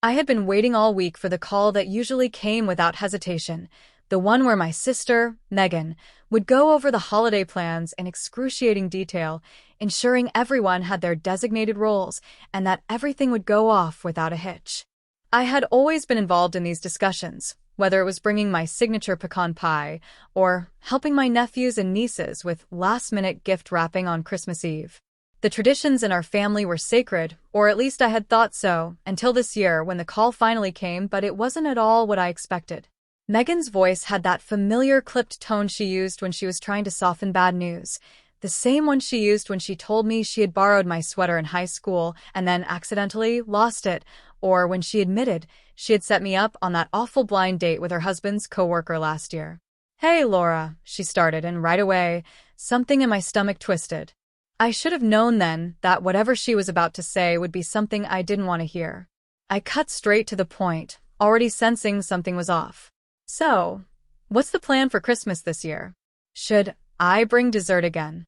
I had been waiting all week for the call that usually came without hesitation, the one where my sister, Megan, would go over the holiday plans in excruciating detail, ensuring everyone had their designated roles and that everything would go off without a hitch. I had always been involved in these discussions, whether it was bringing my signature pecan pie or helping my nephews and nieces with last-minute gift wrapping on Christmas Eve. The traditions in our family were sacred, or at least I had thought so, until this year when the call finally came, but it wasn't at all what I expected. Megan's voice had that familiar clipped tone she used when she was trying to soften bad news, the same one she used when she told me she had borrowed my sweater in high school and then accidentally lost it, or when she admitted she had set me up on that awful blind date with her husband's coworker last year. "Hey, Laura," she started, and right away, something in my stomach twisted. I should have known then that whatever she was about to say would be something I didn't want to hear. I cut straight to the point, already sensing something was off. "So, what's the plan for Christmas this year? Should I bring dessert again?"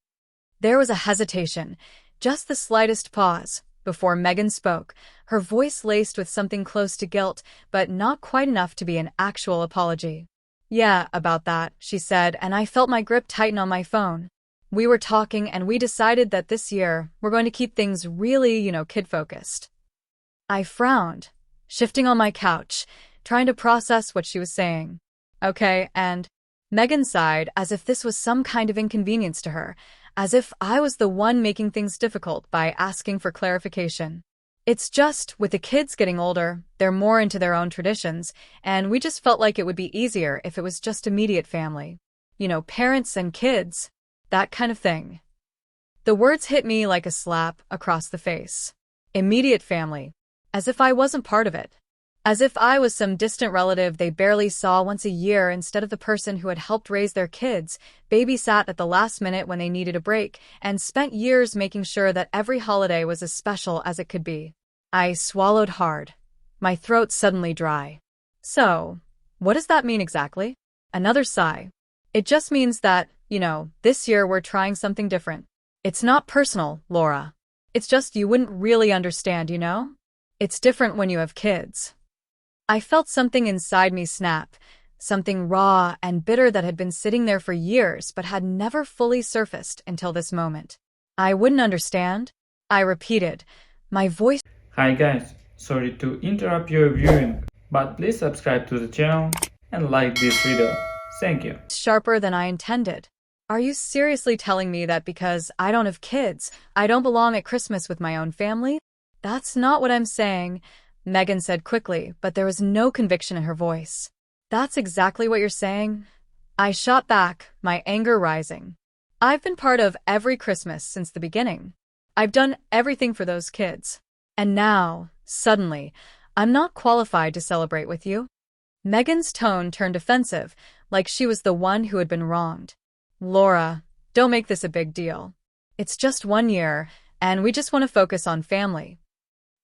There was a hesitation, just the slightest pause, before Megan spoke, her voice laced with something close to guilt, but not quite enough to be an actual apology. "Yeah, about that," she said, and I felt my grip tighten on my phone. "We were talking and we decided that this year we're going to keep things really, kid-focused." I frowned, shifting on my couch, trying to process what she was saying. "Okay, and—" Megan sighed as if this was some kind of inconvenience to her, as if I was the one making things difficult by asking for clarification. "It's just, with the kids getting older, they're more into their own traditions, and we just felt like it would be easier if it was just immediate family. Parents and kids. That kind of thing." The words hit me like a slap across the face. Immediate family. As if I wasn't part of it. As if I was some distant relative they barely saw once a year instead of the person who had helped raise their kids, babysat at the last minute when they needed a break, and spent years making sure that every holiday was as special as it could be. I swallowed hard, my throat suddenly dry. "So, what does that mean exactly?" Another sigh. "It just means that, this year we're trying something different. It's not personal, Laura. It's just you wouldn't really understand, It's different when you have kids." I felt something inside me snap, something raw and bitter that had been sitting there for years but had never fully surfaced until this moment. "I wouldn't understand?" I repeated, my voice Hi guys, sorry to interrupt your viewing, but please subscribe to the channel and like this video. Thank you. sharper than I intended. "Are you seriously telling me that because I don't have kids, I don't belong at Christmas with my own family?" "That's not what I'm saying," Megan said quickly, but there was no conviction in her voice. "That's exactly what you're saying?" I shot back, my anger rising. "I've been part of every Christmas since the beginning. I've done everything for those kids. And now, suddenly, I'm not qualified to celebrate with you?" Megan's tone turned offensive, like she was the one who had been wronged. "Laura, don't make this a big deal. It's just 1 year, and we just want to focus on family."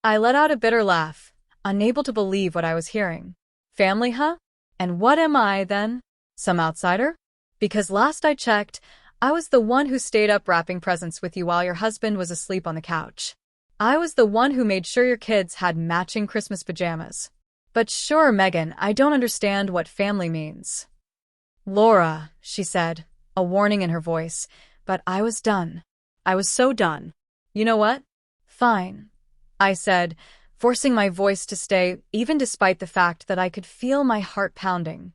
I let out a bitter laugh, unable to believe what I was hearing. "Family, huh? And what am I, then? Some outsider? Because last I checked, I was the one who stayed up wrapping presents with you while your husband was asleep on the couch. I was the one who made sure your kids had matching Christmas pajamas. But sure, Megan, I don't understand what family means." "Laura," she said, a warning in her voice, but I was done. I was so done. "You know what? Fine," I said, forcing my voice to stay, even despite the fact that I could feel my heart pounding.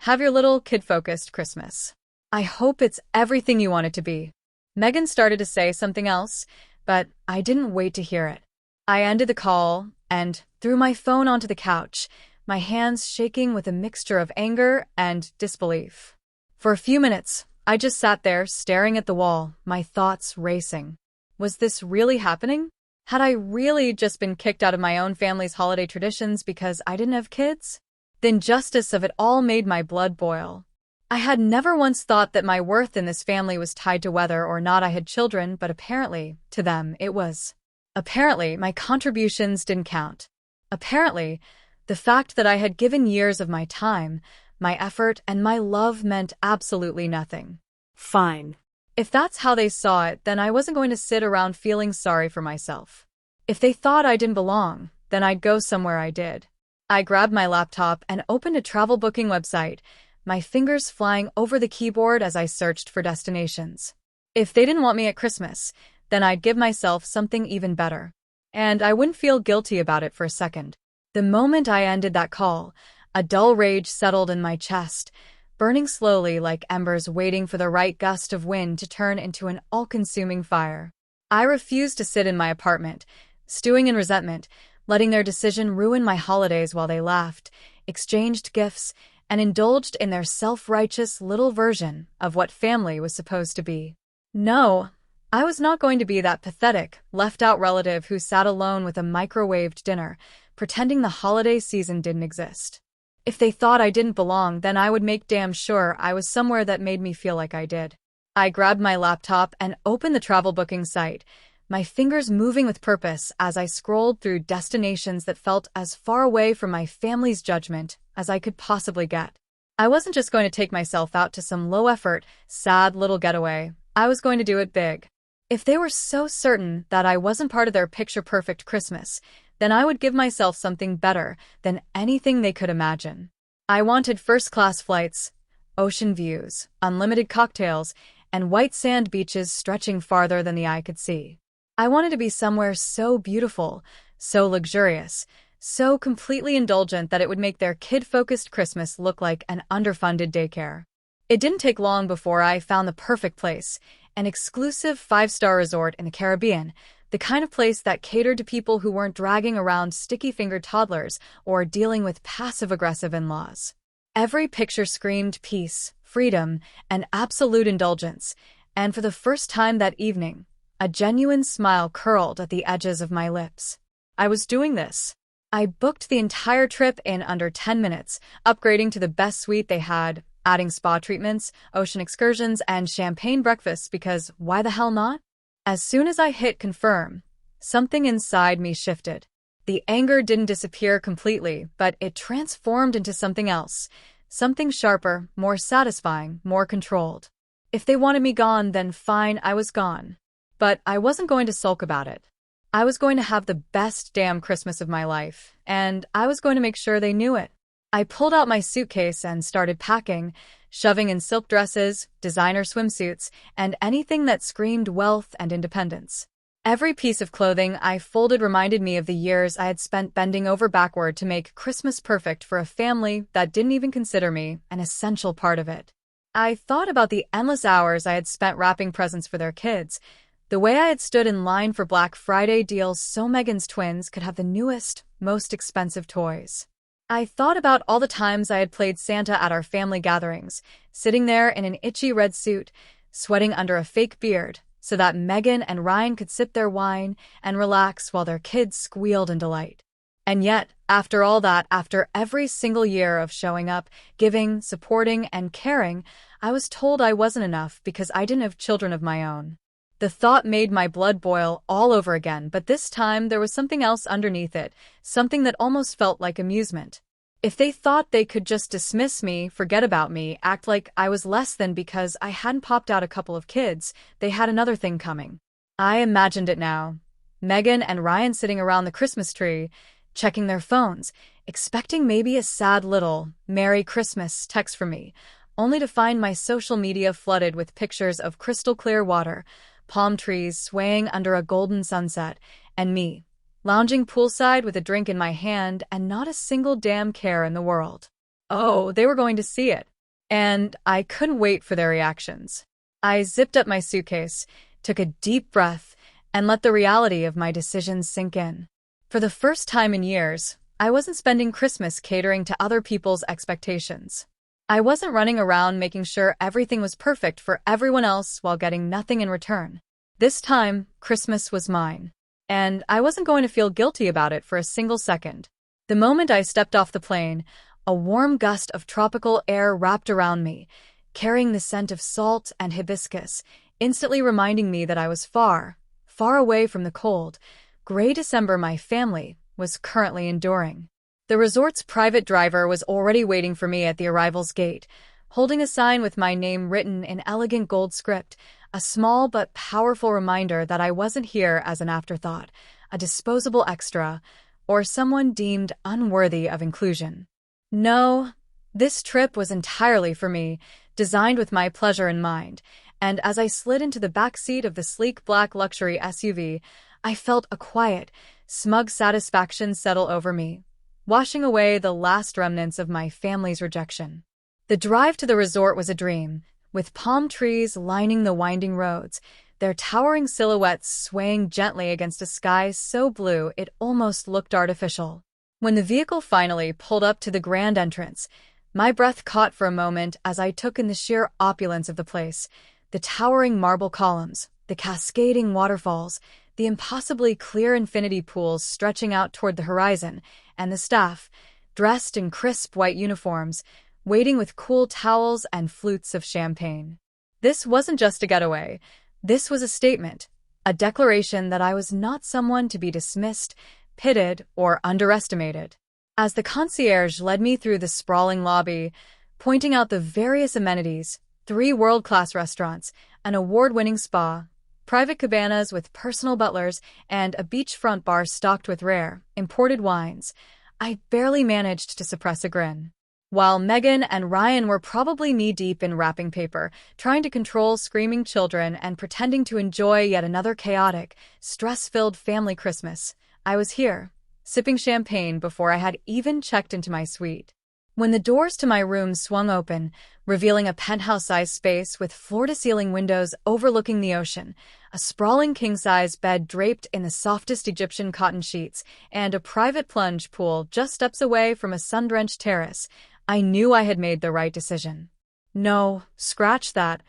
"Have your little kid-focused Christmas. I hope it's everything you want it to be." Megan started to say something else, but I didn't wait to hear it. I ended the call and threw my phone onto the couch, my hands shaking with a mixture of anger and disbelief. For a few minutes, I just sat there staring at the wall, my thoughts racing. Was this really happening? Had I really just been kicked out of my own family's holiday traditions because I didn't have kids? The injustice of it all made my blood boil. I had never once thought that my worth in this family was tied to whether or not I had children, but apparently, to them, it was. Apparently, my contributions didn't count. Apparently, the fact that I had given years of my time, my effort, and my love meant absolutely nothing. Fine. If that's how they saw it, then I wasn't going to sit around feeling sorry for myself. If they thought I didn't belong, then I'd go somewhere I did. I grabbed my laptop and opened a travel booking website, my fingers flying over the keyboard as I searched for destinations. If they didn't want me at Christmas, then I'd give myself something even better. And I wouldn't feel guilty about it for a second. The moment I ended that call, a dull rage settled in my chest, burning slowly like embers waiting for the right gust of wind to turn into an all-consuming fire. I refused to sit in my apartment, stewing in resentment, letting their decision ruin my holidays while they laughed, exchanged gifts, and indulged in their self-righteous little version of what family was supposed to be. No, I was not going to be that pathetic, left-out relative who sat alone with a microwaved dinner, pretending the holiday season didn't exist. If they thought I didn't belong, then I would make damn sure I was somewhere that made me feel like I did. I grabbed my laptop and opened the travel booking site, my fingers moving with purpose as I scrolled through destinations that felt as far away from my family's judgment as I could possibly get. I wasn't just going to take myself out to some low-effort, sad little getaway. I was going to do it big. If they were so certain that I wasn't part of their picture-perfect Christmas, then I would give myself something better than anything they could imagine. I wanted first-class flights, ocean views, unlimited cocktails, and white sand beaches stretching farther than the eye could see. I wanted to be somewhere so beautiful, so luxurious, so completely indulgent that it would make their kid-focused Christmas look like an underfunded daycare. It didn't take long before I found the perfect place, an exclusive 5-star resort in the Caribbean, the kind of place that catered to people who weren't dragging around sticky-fingered toddlers or dealing with passive-aggressive in-laws. Every picture screamed peace, freedom, and absolute indulgence, and for the first time that evening, a genuine smile curled at the edges of my lips. I was doing this. I booked the entire trip in under 10 minutes, upgrading to the best suite they had, adding spa treatments, ocean excursions, and champagne breakfasts because why the hell not? As soon as I hit confirm, something inside me shifted. The anger didn't disappear completely, but it transformed into something else. Something sharper, more satisfying, more controlled. If they wanted me gone, then fine, I was gone. But I wasn't going to sulk about it. I was going to have the best damn Christmas of my life, and I was going to make sure they knew it. I pulled out my suitcase and started packing, shoving in silk dresses, designer swimsuits, and anything that screamed wealth and independence. Every piece of clothing I folded reminded me of the years I had spent bending over backward to make Christmas perfect for a family that didn't even consider me an essential part of it. I thought about the endless hours I had spent wrapping presents for their kids, the way I had stood in line for Black Friday deals so Megan's twins could have the newest, most expensive toys. I thought about all the times I had played Santa at our family gatherings, sitting there in an itchy red suit, sweating under a fake beard, so that Megan and Ryan could sip their wine and relax while their kids squealed in delight. And yet, after all that, after every single year of showing up, giving, supporting, and caring, I was told I wasn't enough because I didn't have children of my own. The thought made my blood boil all over again, but this time there was something else underneath it, something that almost felt like amusement. If they thought they could just dismiss me, forget about me, act like I was less than because I hadn't popped out a couple of kids, they had another thing coming. I imagined it now. Megan and Ryan sitting around the Christmas tree, checking their phones, expecting maybe a sad little "Merry Christmas" text from me, only to find my social media flooded with pictures of crystal clear water, palm trees swaying under a golden sunset, and me, lounging poolside with a drink in my hand and not a single damn care in the world. Oh, they were going to see it. And I couldn't wait for their reactions. I zipped up my suitcase, took a deep breath, and let the reality of my decisions sink in. For the first time in years, I wasn't spending Christmas catering to other people's expectations. I wasn't running around making sure everything was perfect for everyone else while getting nothing in return. This time, Christmas was mine. And I wasn't going to feel guilty about it for a single second. The moment I stepped off the plane, a warm gust of tropical air wrapped around me, carrying the scent of salt and hibiscus, instantly reminding me that I was far, far away from the cold, gray December my family was currently enduring. The resort's private driver was already waiting for me at the arrival's gate, holding a sign with my name written in elegant gold script, a small but powerful reminder that I wasn't here as an afterthought, a disposable extra, or someone deemed unworthy of inclusion. No, this trip was entirely for me, designed with my pleasure in mind, and as I slid into the back seat of the sleek black luxury SUV, I felt a quiet, smug satisfaction settle over me, washing away the last remnants of my family's rejection. The drive to the resort was a dream, with palm trees lining the winding roads, their towering silhouettes swaying gently against a sky so blue it almost looked artificial. When the vehicle finally pulled up to the grand entrance, my breath caught for a moment as I took in the sheer opulence of the place, the towering marble columns, the cascading waterfalls, the impossibly clear infinity pools stretching out toward the horizon, and the staff, dressed in crisp white uniforms, waiting with cool towels and flutes of champagne. This wasn't just a getaway. This was a statement, a declaration that I was not someone to be dismissed, pitted, or underestimated. As the concierge led me through the sprawling lobby, pointing out the various amenities, 3 world-class restaurants, an award-winning spa, private cabanas with personal butlers, and a beachfront bar stocked with rare, imported wines, I barely managed to suppress a grin. While Megan and Ryan were probably knee-deep in wrapping paper, trying to control screaming children and pretending to enjoy yet another chaotic, stress-filled family Christmas, I was here, sipping champagne before I had even checked into my suite. When the doors to my room swung open, revealing a penthouse-sized space with floor-to-ceiling windows overlooking the ocean, a sprawling king-size bed draped in the softest Egyptian cotton sheets, and a private plunge pool just steps away from a sun-drenched terrace, I knew I had made the right decision. No, scratch that.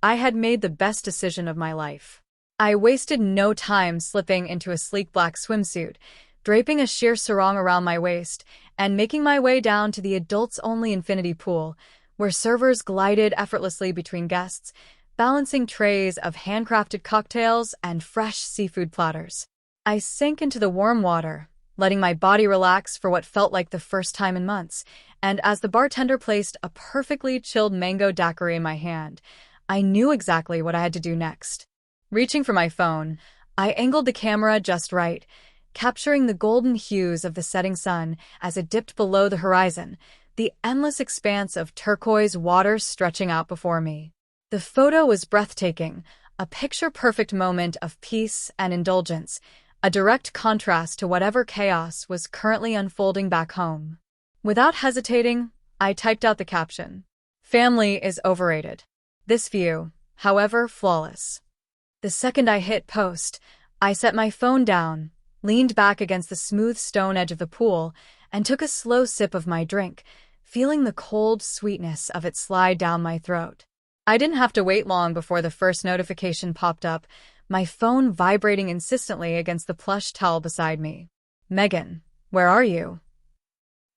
I had made the best decision of my life. I wasted no time slipping into a sleek black swimsuit, draping a sheer sarong around my waist, and making my way down to the adults-only infinity pool, where servers glided effortlessly between guests, balancing trays of handcrafted cocktails and fresh seafood platters. I sank into the warm water, letting my body relax for what felt like the first time in months, and as the bartender placed a perfectly chilled mango daiquiri in my hand, I knew exactly what I had to do next. Reaching for my phone, I angled the camera just right, capturing the golden hues of the setting sun as it dipped below the horizon, the endless expanse of turquoise water stretching out before me. The photo was breathtaking, a picture-perfect moment of peace and indulgence, a direct contrast to whatever chaos was currently unfolding back home. Without hesitating, I typed out the caption. Family is overrated. This view, however, flawless. The second I hit post, I set my phone down, leaned back against the smooth stone edge of the pool, and took a slow sip of my drink, feeling the cold sweetness of it slide down my throat. I didn't have to wait long before the first notification popped up, my phone vibrating insistently against the plush towel beside me. Megan, where are you?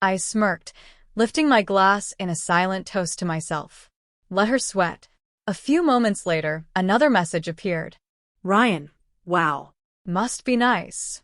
I smirked, lifting my glass in a silent toast to myself. Let her sweat. A few moments later, another message appeared. Ryan, wow. Must be nice.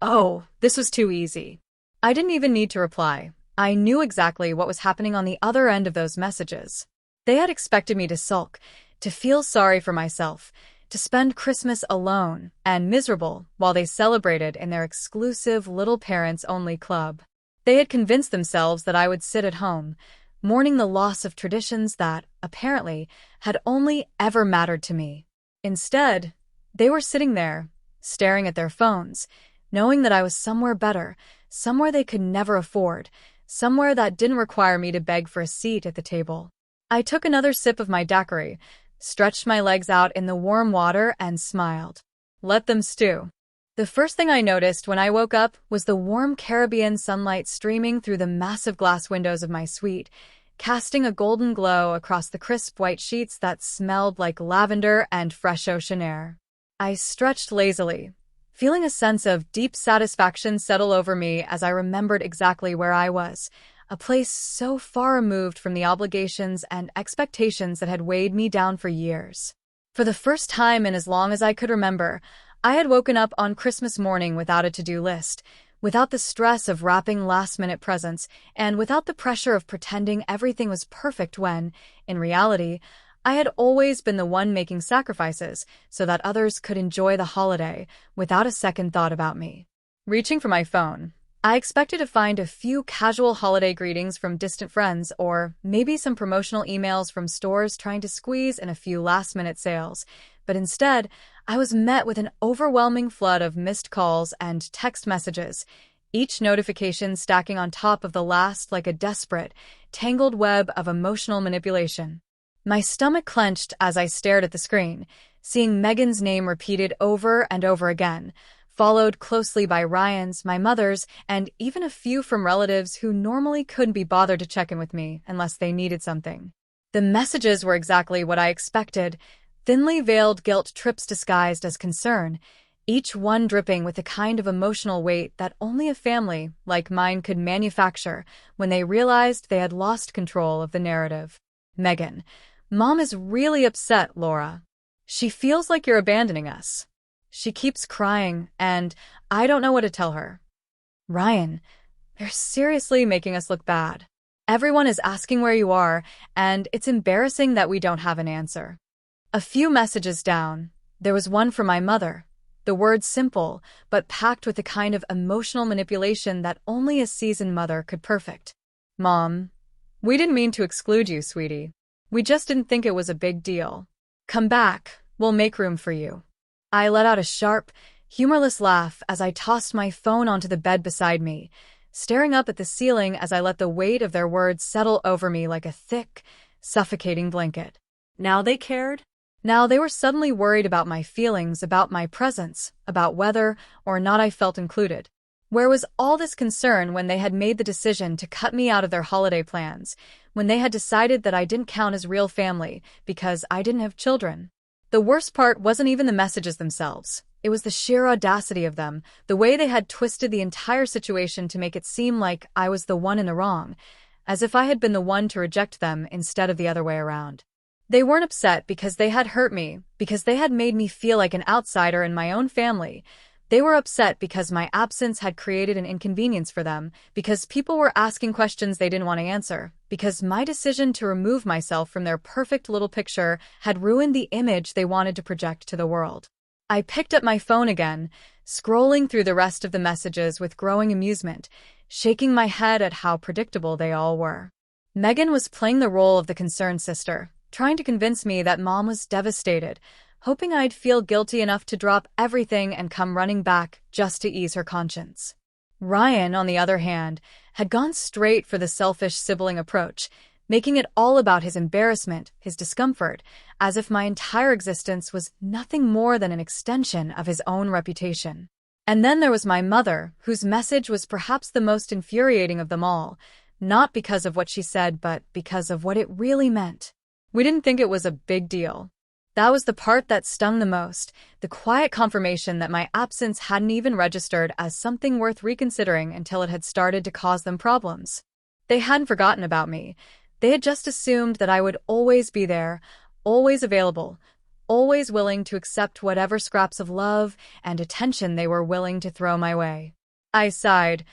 Oh, this was too easy. I didn't even need to reply. I knew exactly what was happening on the other end of those messages. They had expected me to sulk, to feel sorry for myself, to spend Christmas alone and miserable while they celebrated in their exclusive little parents-only club. They had convinced themselves that I would sit at home, mourning the loss of traditions that, apparently, had only ever mattered to me. Instead, they were sitting there, staring at their phones, knowing that I was somewhere better, somewhere they could never afford, somewhere that didn't require me to beg for a seat at the table. I took another sip of my daiquiri, stretched my legs out in the warm water, and smiled. Let them stew. The first thing I noticed when I woke up was the warm Caribbean sunlight streaming through the massive glass windows of my suite, casting a golden glow across the crisp white sheets that smelled like lavender and fresh ocean air. I stretched lazily, feeling a sense of deep satisfaction settle over me as I remembered exactly where I was, a place so far removed from the obligations and expectations that had weighed me down for years. For the first time in as long as I could remember, I had woken up on Christmas morning without a to-do list, without the stress of wrapping last-minute presents, and without the pressure of pretending everything was perfect when, in reality, I had always been the one making sacrifices so that others could enjoy the holiday without a second thought about me. Reaching for my phone, I expected to find a few casual holiday greetings from distant friends or maybe some promotional emails from stores trying to squeeze in a few last-minute sales. But instead, I was met with an overwhelming flood of missed calls and text messages, each notification stacking on top of the last like a desperate, tangled web of emotional manipulation. My stomach clenched as I stared at the screen, seeing Megan's name repeated over and over again, followed closely by Ryan's, my mother's, and even a few from relatives who normally couldn't be bothered to check in with me unless they needed something. The messages were exactly what I expected, thinly veiled guilt trips disguised as concern, each one dripping with the kind of emotional weight that only a family like mine could manufacture when they realized they had lost control of the narrative. Megan, Mom is really upset, Laura. She feels like you're abandoning us. She keeps crying, and I don't know what to tell her. Ryan, they're seriously making us look bad. Everyone is asking where you are, and it's embarrassing that we don't have an answer. A few messages down, there was one from my mother. The words simple, but packed with the kind of emotional manipulation that only a seasoned mother could perfect. Mom, we didn't mean to exclude you, sweetie. We just didn't think it was a big deal. Come back, we'll make room for you. I let out a sharp, humorless laugh as I tossed my phone onto the bed beside me, staring up at the ceiling as I let the weight of their words settle over me like a thick, suffocating blanket. Now they cared? Now they were suddenly worried about my feelings, about my presence, about whether or not I felt included. Where was all this concern when they had made the decision to cut me out of their holiday plans, when they had decided that I didn't count as real family because I didn't have children? The worst part wasn't even the messages themselves. It was the sheer audacity of them, the way they had twisted the entire situation to make it seem like I was the one in the wrong, as if I had been the one to reject them instead of the other way around. They weren't upset because they had hurt me, because they had made me feel like an outsider in my own family. They were upset because my absence had created an inconvenience for them, because people were asking questions they didn't want to answer, because my decision to remove myself from their perfect little picture had ruined the image they wanted to project to the world. I picked up my phone again, scrolling through the rest of the messages with growing amusement, shaking my head at how predictable they all were. Megan was playing the role of the concerned sister, trying to convince me that Mom was devastated, hoping I'd feel guilty enough to drop everything and come running back just to ease her conscience. Ryan, on the other hand, had gone straight for the selfish sibling approach, making it all about his embarrassment, his discomfort, as if my entire existence was nothing more than an extension of his own reputation. And then there was my mother, whose message was perhaps the most infuriating of them all, not because of what she said, but because of what it really meant. We didn't think it was a big deal. That was the part that stung the most, the quiet confirmation that my absence hadn't even registered as something worth reconsidering until it had started to cause them problems. They hadn't forgotten about me. They had just assumed that I would always be there, always available, always willing to accept whatever scraps of love and attention they were willing to throw my way. I sighed,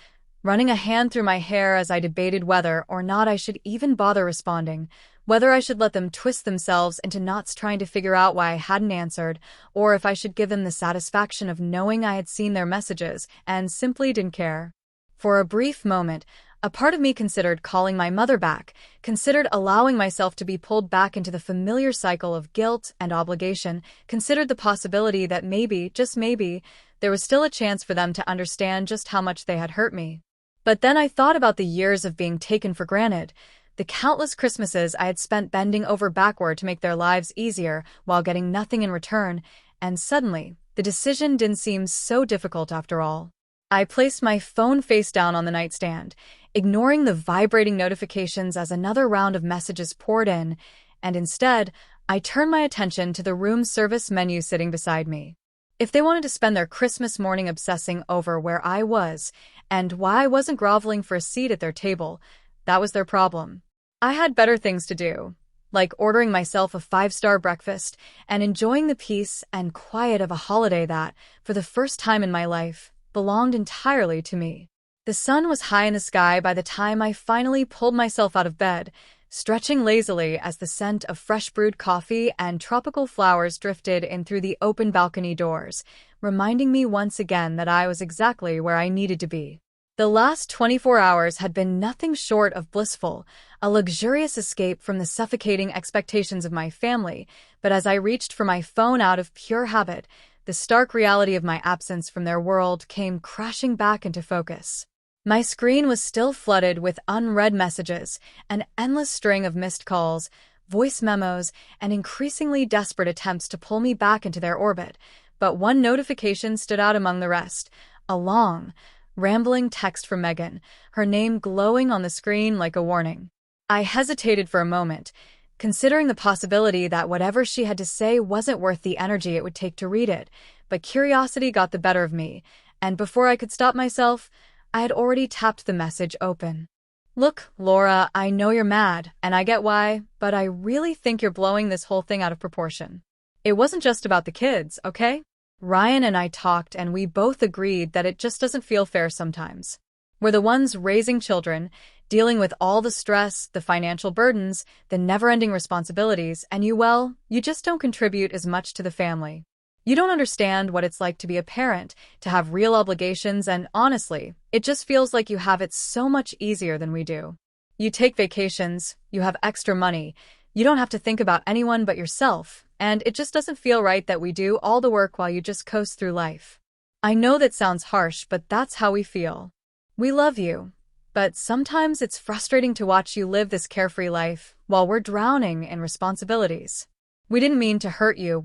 running a hand through my hair as I debated whether or not I should even bother responding, whether I should let them twist themselves into knots trying to figure out why I hadn't answered, or if I should give them the satisfaction of knowing I had seen their messages and simply didn't care. For a brief moment, a part of me considered calling my mother back, considered allowing myself to be pulled back into the familiar cycle of guilt and obligation, considered the possibility that maybe, just maybe, there was still a chance for them to understand just how much they had hurt me. But then I thought about the years of being taken for granted, the countless Christmases I had spent bending over backward to make their lives easier while getting nothing in return, and suddenly, the decision didn't seem so difficult after all. I placed my phone face down on the nightstand, ignoring the vibrating notifications as another round of messages poured in, and instead, I turned my attention to the room service menu sitting beside me. If they wanted to spend their Christmas morning obsessing over where I was and why I wasn't groveling for a seat at their table, that was their problem. I had better things to do, like ordering myself a 5-star breakfast and enjoying the peace and quiet of a holiday that, for the first time in my life, belonged entirely to me. The sun was high in the sky by the time I finally pulled myself out of bed, stretching lazily as the scent of fresh brewed coffee and tropical flowers drifted in through the open balcony doors, reminding me once again that I was exactly where I needed to be. The last 24 hours had been nothing short of blissful, a luxurious escape from the suffocating expectations of my family, but as I reached for my phone out of pure habit, the stark reality of my absence from their world came crashing back into focus. My screen was still flooded with unread messages, an endless string of missed calls, voice memos, and increasingly desperate attempts to pull me back into their orbit, but one notification stood out among the rest, a long, rambling text from Megan, her name glowing on the screen like a warning. I hesitated for a moment, considering the possibility that whatever she had to say wasn't worth the energy it would take to read it, but curiosity got the better of me, and before I could stop myself, I had already tapped the message open. Look, Laura, I know you're mad, and I get why, but I really think you're blowing this whole thing out of proportion. It wasn't just about the kids, okay? Ryan and I talked and we both agreed that it just doesn't feel fair sometimes. We're the ones raising children, dealing with all the stress, the financial burdens, the never-ending responsibilities, and you just don't contribute as much to the family. You don't understand what it's like to be a parent, to have real obligations, and honestly, it just feels like you have it so much easier than we do. You take vacations, you have extra money, you don't have to think about anyone but yourself, and it just doesn't feel right that we do all the work while you just coast through life. I know that sounds harsh, but that's how we feel. We love you, but sometimes it's frustrating to watch you live this carefree life while we're drowning in responsibilities. We didn't mean to hurt you,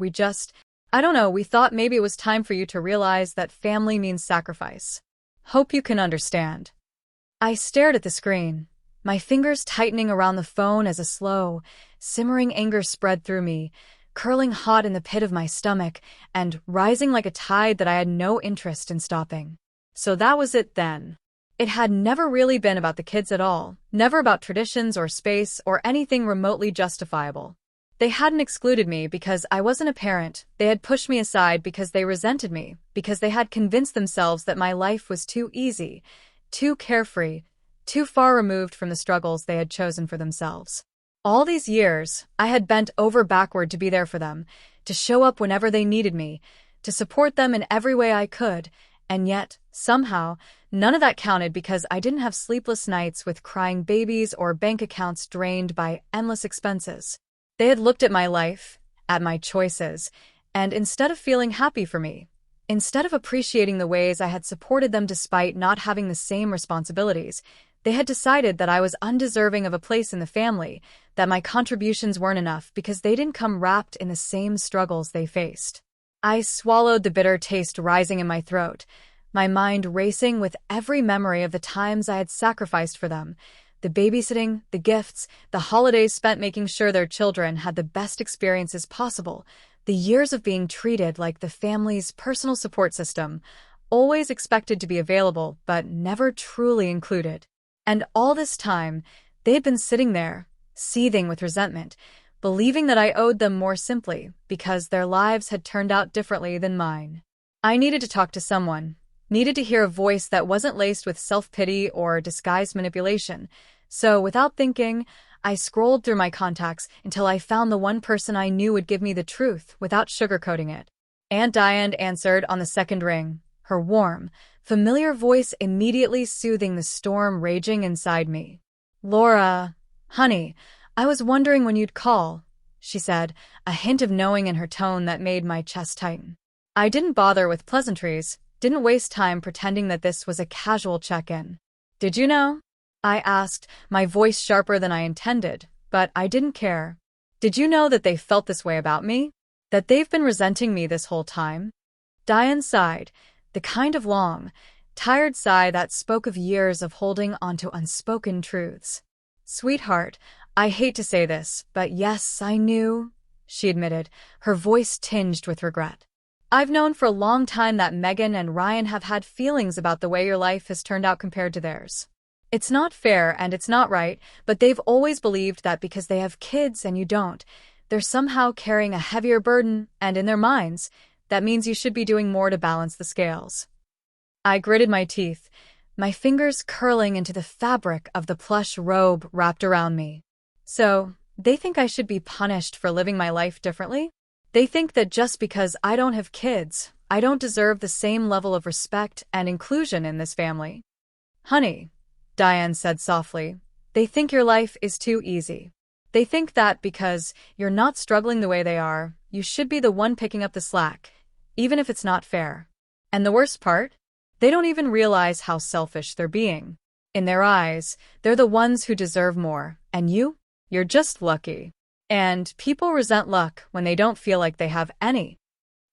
I don't know, we thought maybe it was time for you to realize that family means sacrifice. Hope you can understand. I stared at the screen, my fingers tightening around the phone as a slow, simmering anger spread through me, curling hot in the pit of my stomach and rising like a tide that I had no interest in stopping. So that was it then. It had never really been about the kids at all, never about traditions or space or anything remotely justifiable. They hadn't excluded me because I wasn't a parent, they had pushed me aside because they resented me, because they had convinced themselves that my life was too easy, too carefree, too far removed from the struggles they had chosen for themselves. All these years, I had bent over backward to be there for them, to show up whenever they needed me, to support them in every way I could, and yet, somehow, none of that counted because I didn't have sleepless nights with crying babies or bank accounts drained by endless expenses. They had looked at my life, at my choices, and instead of feeling happy for me, instead of appreciating the ways I had supported them despite not having the same responsibilities, they had decided that I was undeserving of a place in the family, that my contributions weren't enough because they didn't come wrapped in the same struggles they faced. I swallowed the bitter taste rising in my throat, my mind racing with every memory of the times I had sacrificed for them, the babysitting, the gifts, the holidays spent making sure their children had the best experiences possible, the years of being treated like the family's personal support system, always expected to be available but never truly included. And all this time, they had been sitting there, seething with resentment, believing that I owed them more simply because their lives had turned out differently than mine. I needed to talk to someone, needed to hear a voice that wasn't laced with self-pity or disguised manipulation. So, without thinking, I scrolled through my contacts until I found the one person I knew would give me the truth without sugarcoating it. Aunt Diane answered on the second ring, her warm, familiar voice immediately soothing the storm raging inside me. Laura, honey, I was wondering when you'd call, she said, a hint of knowing in her tone that made my chest tighten. I didn't bother with pleasantries, didn't waste time pretending that this was a casual check-in. Did you know? I asked, my voice sharper than I intended, but I didn't care. Did you know that they felt this way about me? That they've been resenting me this whole time? Diane sighed, the kind of long, tired sigh that spoke of years of holding onto unspoken truths. Sweetheart, I hate to say this, but yes, I knew, she admitted, her voice tinged with regret. I've known for a long time that Megan and Ryan have had feelings about the way your life has turned out compared to theirs. It's not fair and it's not right, but they've always believed that because they have kids and you don't, they're somehow carrying a heavier burden, and in their minds, that means you should be doing more to balance the scales. I gritted my teeth, my fingers curling into the fabric of the plush robe wrapped around me. So, they think I should be punished for living my life differently? They think that just because I don't have kids, I don't deserve the same level of respect and inclusion in this family. Honey, Diane said softly, they think your life is too easy. They think that because you're not struggling the way they are, you should be the one picking up the slack, even if it's not fair. And the worst part? They don't even realize how selfish they're being. In their eyes, they're the ones who deserve more, and you're just lucky. And people resent luck when they don't feel like they have any.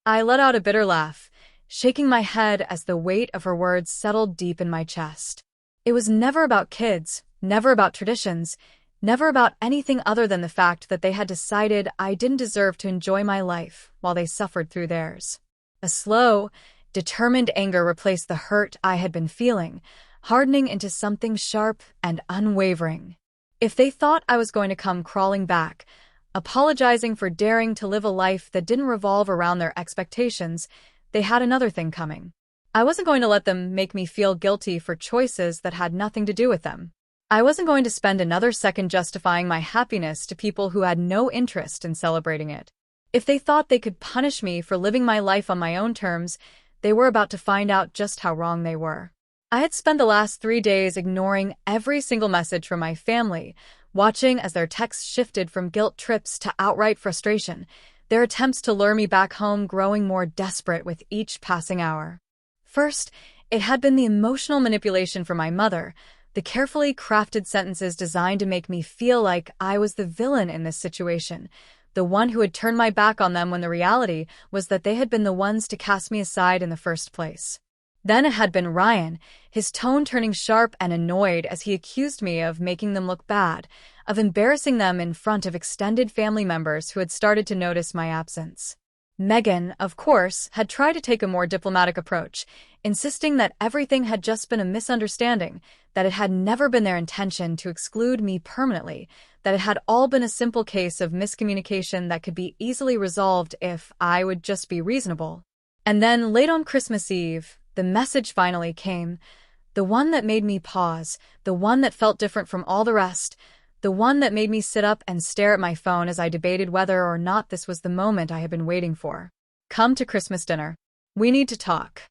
I let out a bitter laugh, shaking my head as the weight of her words settled deep in my chest. It was never about kids, never about traditions, never about anything other than the fact that they had decided I didn't deserve to enjoy my life while they suffered through theirs. A slow, determined anger replaced the hurt I had been feeling, hardening into something sharp and unwavering. If they thought I was going to come crawling back, apologizing for daring to live a life that didn't revolve around their expectations, they had another thing coming. I wasn't going to let them make me feel guilty for choices that had nothing to do with them. I wasn't going to spend another second justifying my happiness to people who had no interest in celebrating it. If they thought they could punish me for living my life on my own terms, they were about to find out just how wrong they were. I had spent the last 3 days ignoring every single message from my family, watching as their texts shifted from guilt trips to outright frustration, their attempts to lure me back home growing more desperate with each passing hour. First, it had been the emotional manipulation from my mother, the carefully crafted sentences designed to make me feel like I was the villain in this situation, the one who had turned my back on them when the reality was that they had been the ones to cast me aside in the first place. Then it had been Ryan, his tone turning sharp and annoyed as he accused me of making them look bad, of embarrassing them in front of extended family members who had started to notice my absence. Megan, of course, had tried to take a more diplomatic approach, insisting that everything had just been a misunderstanding, that it had never been their intention to exclude me permanently, that it had all been a simple case of miscommunication that could be easily resolved if I would just be reasonable. And then, late on Christmas Eve, the message finally came, the one that made me pause, the one that felt different from all the rest, the one that made me sit up and stare at my phone as I debated whether or not this was the moment I had been waiting for. Come to Christmas dinner. We need to talk.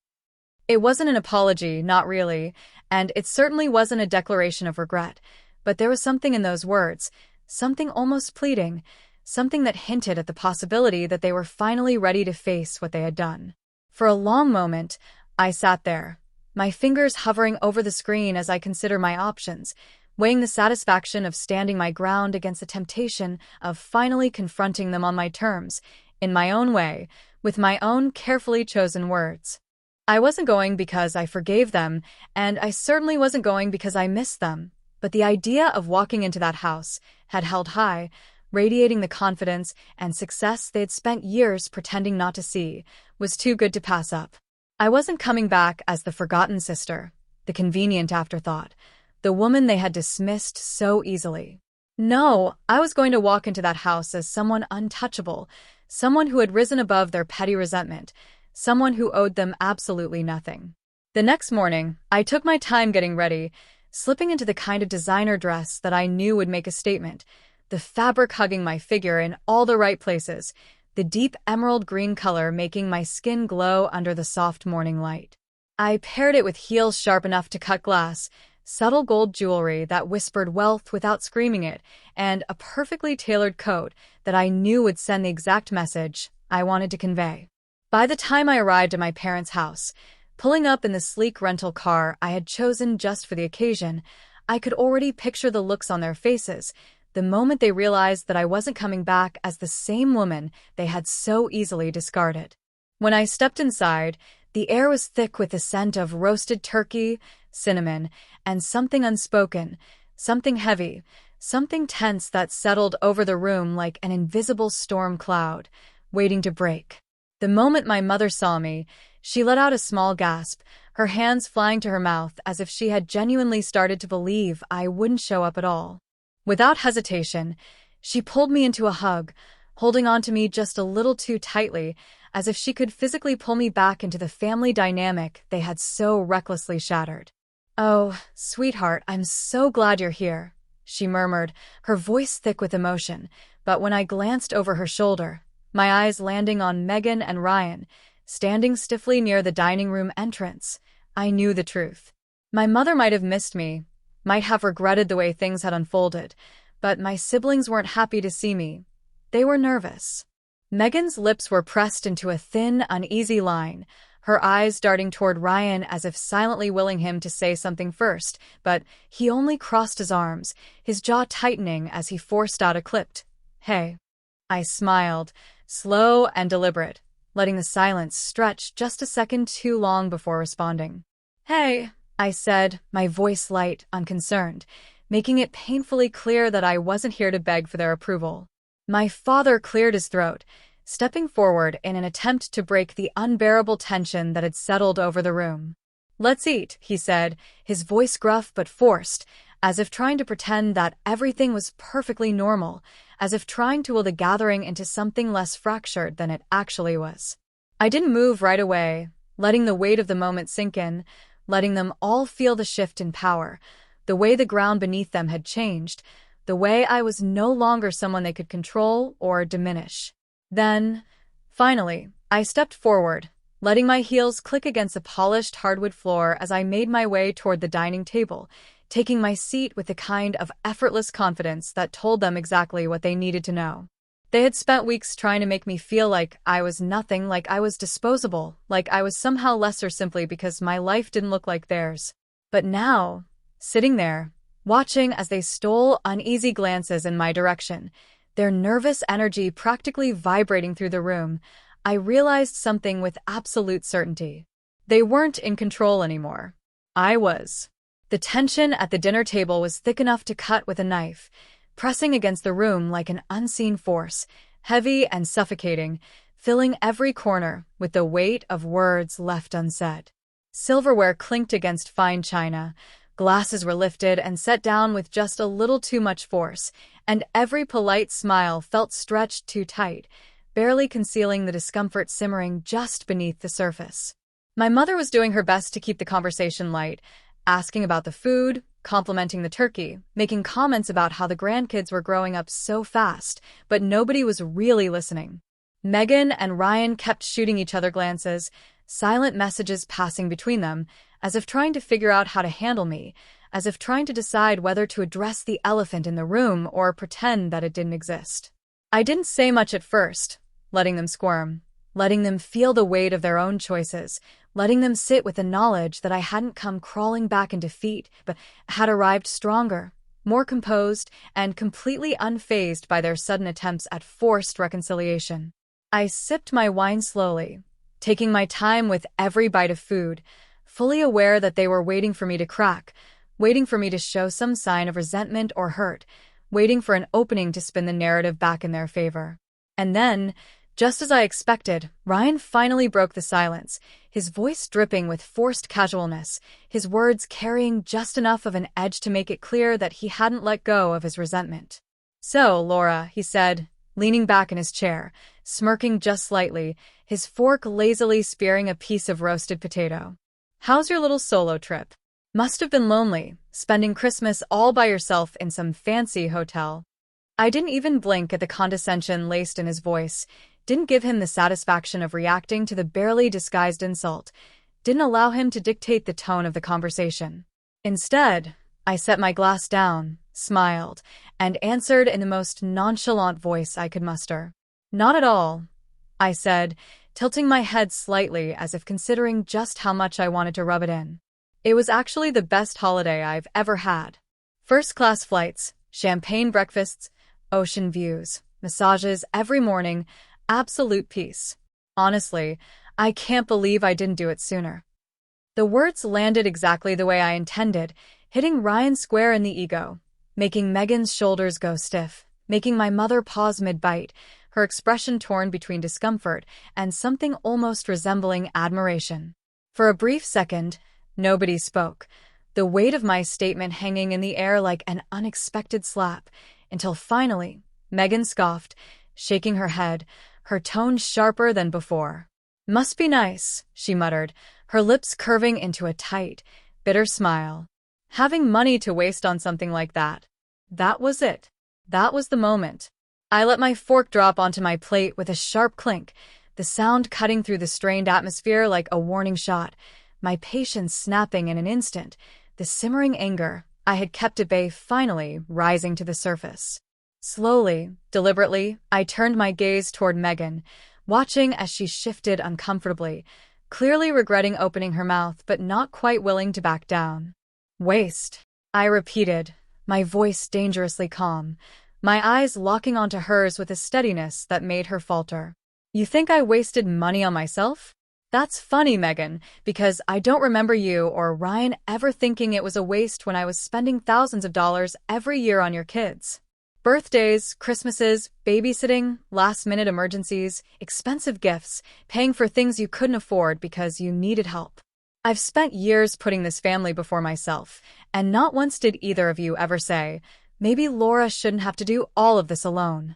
It wasn't an apology, not really, and it certainly wasn't a declaration of regret, but there was something in those words, something almost pleading, something that hinted at the possibility that they were finally ready to face what they had done. For a long moment, I sat there, my fingers hovering over the screen as I considered my options, weighing the satisfaction of standing my ground against the temptation of finally confronting them on my terms, in my own way, with my own carefully chosen words. I wasn't going because I forgave them, and I certainly wasn't going because I missed them, but the idea of walking into that house had held high, radiating the confidence and success they had spent years pretending not to see, was too good to pass up. I wasn't coming back as the forgotten sister, the convenient afterthought, the woman they had dismissed so easily. No, I was going to walk into that house as someone untouchable, someone who had risen above their petty resentment, someone who owed them absolutely nothing. The next morning, I took my time getting ready, slipping into the kind of designer dress that I knew would make a statement, the fabric hugging my figure in all the right places, the deep emerald green color making my skin glow under the soft morning light. I paired it with heels sharp enough to cut glass, subtle gold jewelry that whispered wealth without screaming it, and a perfectly tailored coat that I knew would send the exact message I wanted to convey. By the time I arrived at my parents' house, pulling up in the sleek rental car I had chosen just for the occasion, I could already picture the looks on their faces, the moment they realized that I wasn't coming back as the same woman they had so easily discarded. When I stepped inside, the air was thick with the scent of roasted turkey, cinnamon, and something unspoken, something heavy, something tense that settled over the room like an invisible storm cloud, waiting to break. The moment my mother saw me, she let out a small gasp, her hands flying to her mouth as if she had genuinely started to believe I wouldn't show up at all. Without hesitation, she pulled me into a hug, holding on to me just a little too tightly, as if she could physically pull me back into the family dynamic they had so recklessly shattered. "Oh, sweetheart, I'm so glad you're here," she murmured, her voice thick with emotion, but when I glanced over her shoulder, my eyes landing on Megan and Ryan, standing stiffly near the dining room entrance, I knew the truth. My mother might have missed me, might have regretted the way things had unfolded, but my siblings weren't happy to see me. They were nervous. Megan's lips were pressed into a thin, uneasy line, her eyes darting toward Ryan as if silently willing him to say something first, but he only crossed his arms, his jaw tightening as he forced out a clipped, "Hey." I smiled, slow and deliberate, letting the silence stretch just a second too long before responding. "Hey," I said, my voice light, unconcerned, making it painfully clear that I wasn't here to beg for their approval. My father cleared his throat, stepping forward in an attempt to break the unbearable tension that had settled over the room. "Let's eat," he said, his voice gruff but forced, as if trying to pretend that everything was perfectly normal, as if trying to will the gathering into something less fractured than it actually was. I didn't move right away, letting the weight of the moment sink in, letting them all feel the shift in power, the way the ground beneath them had changed, the way I was no longer someone they could control or diminish. Then, finally, I stepped forward, letting my heels click against the polished hardwood floor as I made my way toward the dining table, taking my seat with the kind of effortless confidence that told them exactly what they needed to know. They had spent weeks trying to make me feel like I was nothing, like I was disposable, like I was somehow lesser simply because my life didn't look like theirs. But now, sitting there, watching as they stole uneasy glances in my direction, their nervous energy practically vibrating through the room, I realized something with absolute certainty. They weren't in control anymore. I was. The tension at the dinner table was thick enough to cut with a knife, pressing against the room like an unseen force, heavy and suffocating, filling every corner with the weight of words left unsaid. Silverware clinked against fine china, glasses were lifted and set down with just a little too much force, and every polite smile felt stretched too tight, barely concealing the discomfort simmering just beneath the surface. My mother was doing her best to keep the conversation light, asking about the food, complimenting the turkey, making comments about how the grandkids were growing up so fast, but nobody was really listening. Megan and Ryan kept shooting each other glances, silent messages passing between them, as if trying to figure out how to handle me, as if trying to decide whether to address the elephant in the room or pretend that it didn't exist. I didn't say much at first, letting them squirm, letting them feel the weight of their own choices, letting them sit with the knowledge that I hadn't come crawling back in defeat, but had arrived stronger, more composed, and completely unfazed by their sudden attempts at forced reconciliation. I sipped my wine slowly, taking my time with every bite of food, fully aware that they were waiting for me to crack, waiting for me to show some sign of resentment or hurt, waiting for an opening to spin the narrative back in their favor. And then, just as I expected, Ryan finally broke the silence, his voice dripping with forced casualness, his words carrying just enough of an edge to make it clear that he hadn't let go of his resentment. "So, Laura," he said, leaning back in his chair, smirking just slightly, his fork lazily spearing a piece of roasted potato. "How's your little solo trip? Must have been lonely, spending Christmas all by yourself in some fancy hotel." I didn't even blink at the condescension laced in his voice, didn't give him the satisfaction of reacting to the barely disguised insult, didn't allow him to dictate the tone of the conversation. Instead, I set my glass down, smiled, and answered in the most nonchalant voice I could muster. "Not at all," I said, tilting my head slightly as if considering just how much I wanted to rub it in. "It was actually the best holiday I've ever had. First-class flights, champagne breakfasts, ocean views, massages every morning, absolute peace. Honestly, I can't believe I didn't do it sooner." The words landed exactly the way I intended, hitting Ryan square in the ego, making Megan's shoulders go stiff, making my mother pause mid-bite, her expression torn between discomfort and something almost resembling admiration. For a brief second, nobody spoke, the weight of my statement hanging in the air like an unexpected slap, until finally, Megan scoffed, shaking her head, her tone sharper than before. "Must be nice," she muttered, her lips curving into a tight, bitter smile. "Having money to waste on something like that." That was it. That was the moment. I let my fork drop onto my plate with a sharp clink, the sound cutting through the strained atmosphere like a warning shot, my patience snapping in an instant, the simmering anger I had kept at bay finally rising to the surface. Slowly, deliberately, I turned my gaze toward Megan, watching as she shifted uncomfortably, clearly regretting opening her mouth but not quite willing to back down. Waste, I repeated, my voice dangerously calm, my eyes locking onto hers with a steadiness that made her falter. You think I wasted money on myself? That's funny, Megan, because I don't remember you or Ryan ever thinking it was a waste when I was spending thousands of dollars every year on your kids. Birthdays, Christmases, babysitting, last-minute emergencies, expensive gifts, paying for things you couldn't afford because you needed help. I've spent years putting this family before myself, and not once did either of you ever say, maybe Laura shouldn't have to do all of this alone.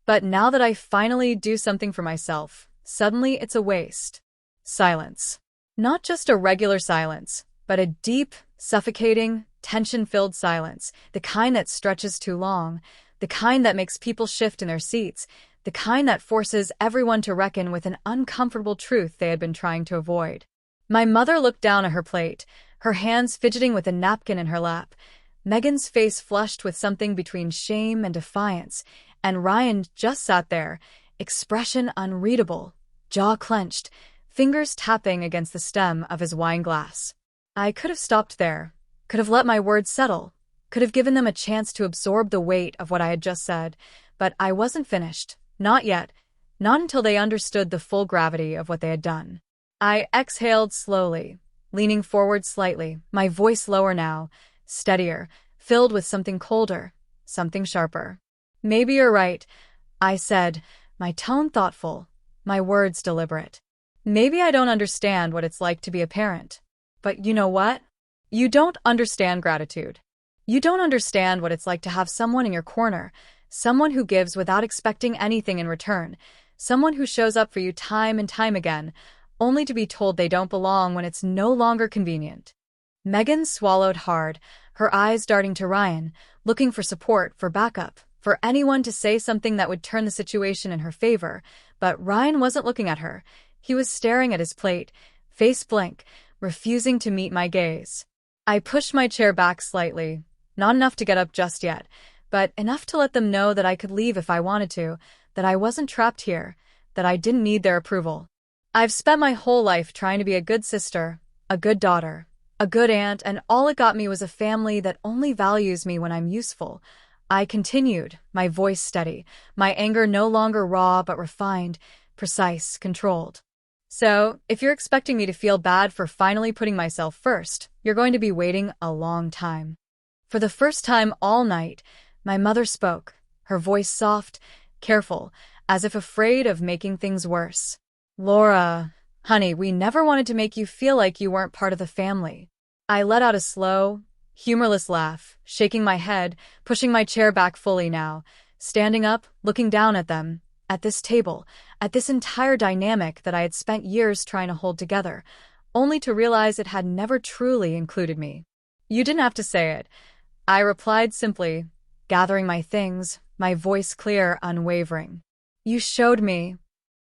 But now that I finally do something for myself, suddenly it's a waste. Silence. Not just a regular silence, but a deep, suffocating, tension-filled silence, the kind that stretches too long, the kind that makes people shift in their seats, the kind that forces everyone to reckon with an uncomfortable truth they had been trying to avoid. My mother looked down at her plate, her hands fidgeting with a napkin in her lap, Megan's face flushed with something between shame and defiance, and Ryan just sat there, expression unreadable, jaw clenched, fingers tapping against the stem of his wine glass. I could have stopped there, could have let my words settle, could have given them a chance to absorb the weight of what I had just said, but I wasn't finished, not yet, not until they understood the full gravity of what they had done. I exhaled slowly, leaning forward slightly, my voice lower now, steadier, filled with something colder, something sharper. Maybe you're right, I said, my tone thoughtful, my words deliberate. Maybe I don't understand what it's like to be a parent. But you know what? You don't understand gratitude. You don't understand what it's like to have someone in your corner, someone who gives without expecting anything in return, someone who shows up for you time and time again, only to be told they don't belong when it's no longer convenient. Megan swallowed hard, her eyes darting to Ryan, looking for support, for backup, for anyone to say something that would turn the situation in her favor, but Ryan wasn't looking at her. He was staring at his plate, face blank, refusing to meet my gaze. I pushed my chair back slightly, not enough to get up just yet, but enough to let them know that I could leave if I wanted to, that I wasn't trapped here, that I didn't need their approval. I've spent my whole life trying to be a good sister, a good daughter, a good aunt, and all it got me was a family that only values me when I'm useful. I continued, my voice steady, my anger no longer raw but refined, precise, controlled. So, if you're expecting me to feel bad for finally putting myself first, you're going to be waiting a long time. For the first time all night, my mother spoke, her voice soft, careful, as if afraid of making things worse. Laura, honey, we never wanted to make you feel like you weren't part of the family. I let out a slow, humorless laugh, shaking my head, pushing my chair back fully now, standing up, looking down at them, at this table, at this entire dynamic that I had spent years trying to hold together, only to realize it had never truly included me. You didn't have to say it, I replied simply, gathering my things, my voice clear, unwavering. You showed me.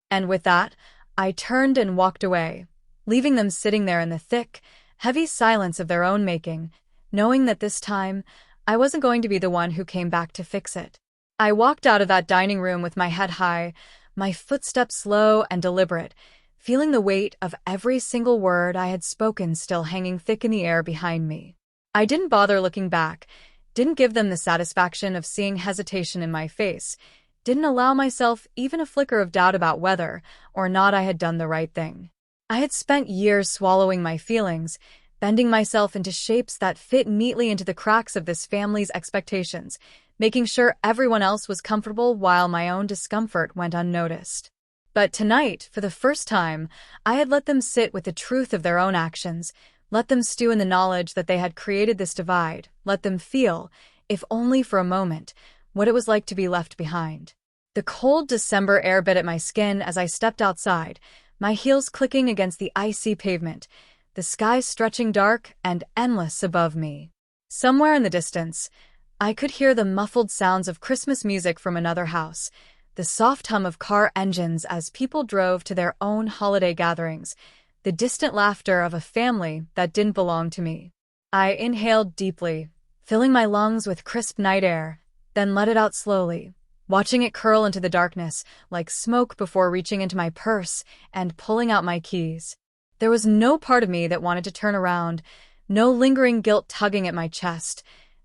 And with that, I turned and walked away, leaving them sitting there in the thick, heavy silence of their own making, knowing that this time, I wasn't going to be the one who came back to fix it. I walked out of that dining room with my head high, my footsteps slow and deliberate, feeling the weight of every single word I had spoken still hanging thick in the air behind me. I didn't bother looking back, didn't give them the satisfaction of seeing hesitation in my face, didn't allow myself even a flicker of doubt about whether or not I had done the right thing. I had spent years swallowing my feelings, bending myself into shapes that fit neatly into the cracks of this family's expectations, making sure everyone else was comfortable while my own discomfort went unnoticed. But tonight, for the first time, I had let them sit with the truth of their own actions, let them stew in the knowledge that they had created this divide, let them feel, if only for a moment, what it was like to be left behind. The cold December air bit at my skin as I stepped outside, my heels clicking against the icy pavement, the sky stretching dark and endless above me. Somewhere in the distance, I could hear the muffled sounds of Christmas music from another house, the soft hum of car engines as people drove to their own holiday gatherings, the distant laughter of a family that didn't belong to me. I inhaled deeply, filling my lungs with crisp night air, then let it out slowly, watching it curl into the darkness like smoke before reaching into my purse and pulling out my keys. There was no part of me that wanted to turn around, no lingering guilt tugging at my chest,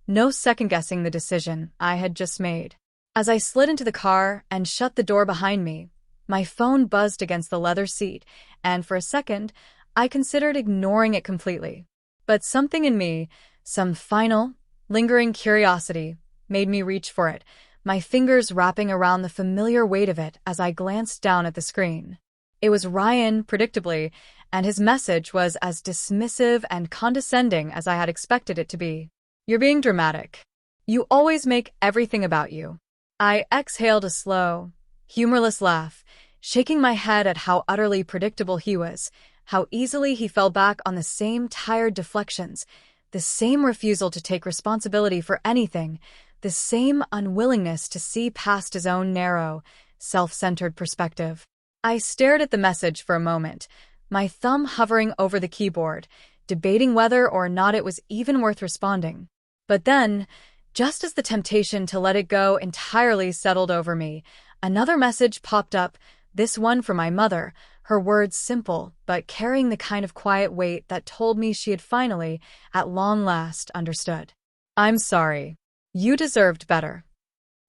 no second-guessing the decision I had just made. As I slid into the car and shut the door behind me, my phone buzzed against the leather seat, and for a second, I considered ignoring it completely. But something in me, some final, lingering curiosity, made me reach for it, my fingers wrapping around the familiar weight of it as I glanced down at the screen. It was Ryan, predictably, and his message was as dismissive and condescending as I had expected it to be. "You're being dramatic. You always make everything about you." I exhaled a slow, humorless laugh, shaking my head at how utterly predictable he was, how easily he fell back on the same tired deflections, the same refusal to take responsibility for anything, the same unwillingness to see past his own narrow, self-centered perspective. I stared at the message for a moment, my thumb hovering over the keyboard, debating whether or not it was even worth responding. But then, just as the temptation to let it go entirely settled over me, another message popped up, this one from my mother, her words simple but carrying the kind of quiet weight that told me she had finally, at long last, understood. "I'm sorry. You deserved better."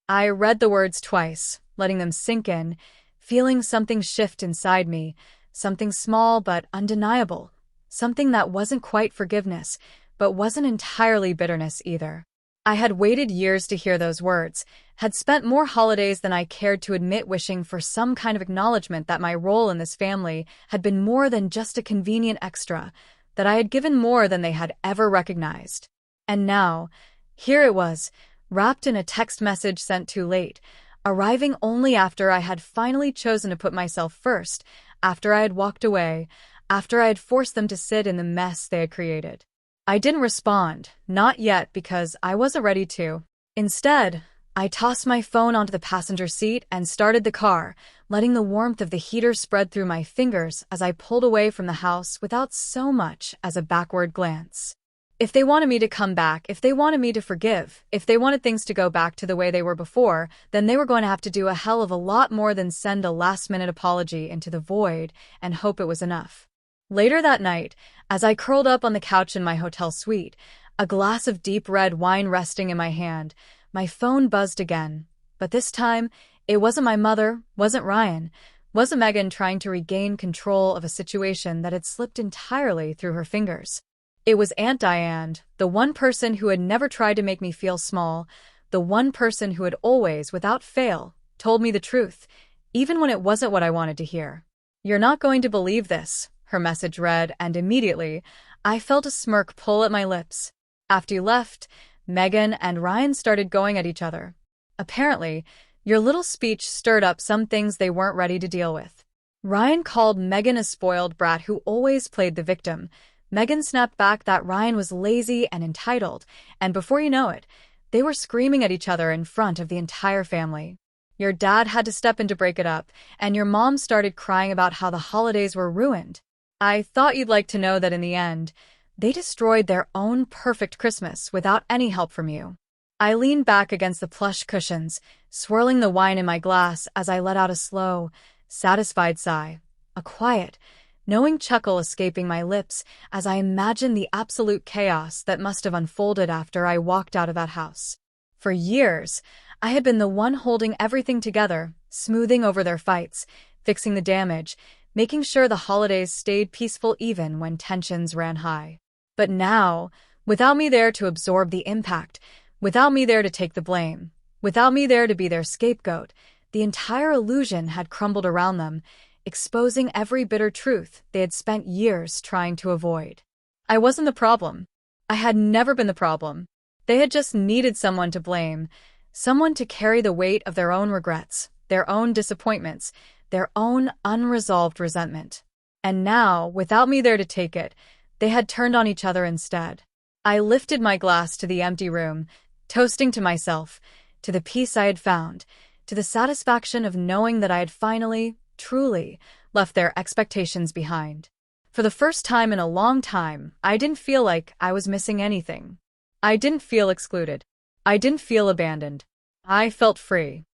I read the words twice, letting them sink in, feeling something shift inside me, something small but undeniable, something that wasn't quite forgiveness, but wasn't entirely bitterness either. I had waited years to hear those words, had spent more holidays than I cared to admit wishing for some kind of acknowledgement that my role in this family had been more than just a convenient extra, that I had given more than they had ever recognized. And now, here it was, wrapped in a text message sent too late, arriving only after I had finally chosen to put myself first, after I had walked away, after I had forced them to sit in the mess they had created. I didn't respond, not yet because I wasn't ready to. Instead, I tossed my phone onto the passenger seat and started the car, letting the warmth of the heater spread through my fingers as I pulled away from the house without so much as a backward glance. If they wanted me to come back, if they wanted me to forgive, if they wanted things to go back to the way they were before, then they were going to have to do a hell of a lot more than send a last-minute apology into the void and hope it was enough. Later that night, as I curled up on the couch in my hotel suite, a glass of deep red wine resting in my hand, my phone buzzed again. But this time, it wasn't my mother, wasn't Ryan, wasn't Megan trying to regain control of a situation that had slipped entirely through her fingers. It was Aunt Diane, the one person who had never tried to make me feel small, the one person who had always, without fail, told me the truth, even when it wasn't what I wanted to hear. "You're not going to believe this," her message read, and immediately, I felt a smirk pull at my lips. "After you left, Megan and Ryan started going at each other. Apparently, your little speech stirred up some things they weren't ready to deal with. Ryan called Megan a spoiled brat who always played the victim. Megan snapped back that Ryan was lazy and entitled, and before you know it, they were screaming at each other in front of the entire family. Your dad had to step in to break it up, and your mom started crying about how the holidays were ruined. I thought you'd like to know that in the end, they destroyed their own perfect Christmas without any help from you." I leaned back against the plush cushions, swirling the wine in my glass as I let out a slow, satisfied sigh, a quiet, knowing chuckle escaping my lips as I imagined the absolute chaos that must have unfolded after I walked out of that house. For years, I had been the one holding everything together, smoothing over their fights, fixing the damage, making sure the holidays stayed peaceful even when tensions ran high. But now, without me there to absorb the impact, without me there to take the blame, without me there to be their scapegoat, the entire illusion had crumbled around them, exposing every bitter truth they had spent years trying to avoid. I wasn't the problem. I had never been the problem. They had just needed someone to blame, someone to carry the weight of their own regrets, their own disappointments, their own unresolved resentment. And now, without me there to take it, they had turned on each other instead. I lifted my glass to the empty room, toasting to myself, to the peace I had found, to the satisfaction of knowing that I had finally, truly, left their expectations behind. For the first time in a long time, I didn't feel like I was missing anything. I didn't feel excluded. I didn't feel abandoned. I felt free.